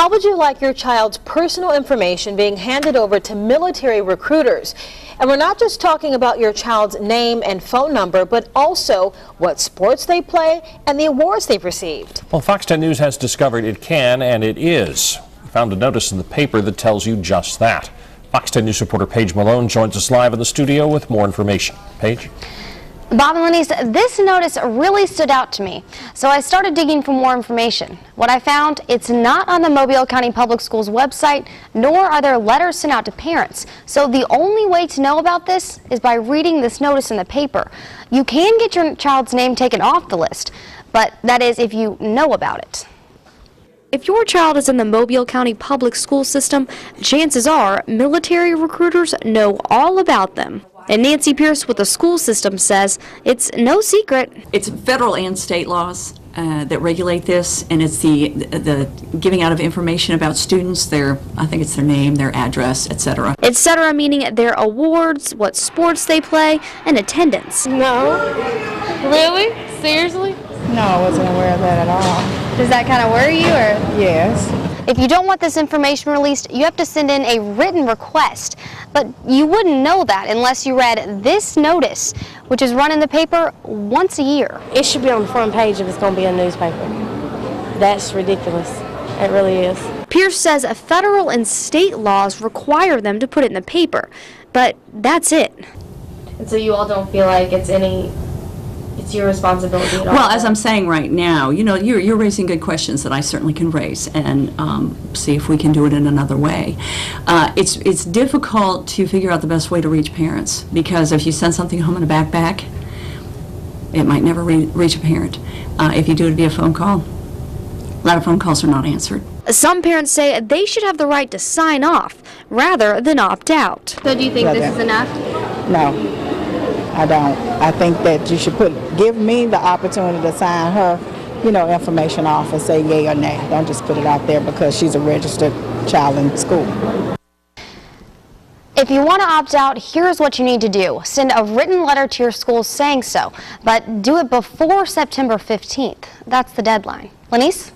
How would you like your child's personal information being handed over to military recruiters? And we're not just talking about your child's name and phone number, but also what sports they play and the awards they've received. Well, Fox 10 News has discovered it can, and it is. We found a notice in the paper that tells you just that. Fox 10 News reporter Paige Malone joins us live in the studio with more information. Paige? Bob and Lenise, this notice really stood out to me, so I started digging for more information. What I found, it's not on the Mobile County Public Schools website, nor are there letters sent out to parents. So the only way to know about this is by reading this notice in the paper. You can get your child's name taken off the list, but that is if you know about it. If your child is in the Mobile County Public School System, chances are military recruiters know all about them. And Nancy Pierce with the school system says it's no secret. It's federal and state laws that regulate this, and it's the giving out of information about students, I think it's their name, their address, etc. Etc. meaning their awards, what sports they play, and attendance. No. Really? Seriously? No, I wasn't aware of that at all. Does that kind of worry you, or? Yes. If you don't want this information released, you have to send in a written request. But you wouldn't know that unless you read this notice, which is run in the paper once a year. It should be on the front page if it's going to be a newspaper. That's ridiculous. It really is. Pierce says federal and state laws require them to put it in the paper, but that's it. And so you all don't feel like it's your responsibility at all? Well, as I'm saying right now, you know, you're raising good questions that I certainly can raise and see if we can do it in another way. It's difficult to figure out the best way to reach parents, because if you send something home in a backpack, it might never reach a parent. If you do it via phone call, a lot of phone calls are not answered. Some parents say they should have the right to sign off rather than opt out. So do you think this is enough? No. I don't. I think that you should give me the opportunity to sign her, information off and say yay or nay. Don't just put it out there because she's a registered child in school. If you want to opt out, here's what you need to do. Send a written letter to your school saying so, but do it before September 15th. That's the deadline. Lenise?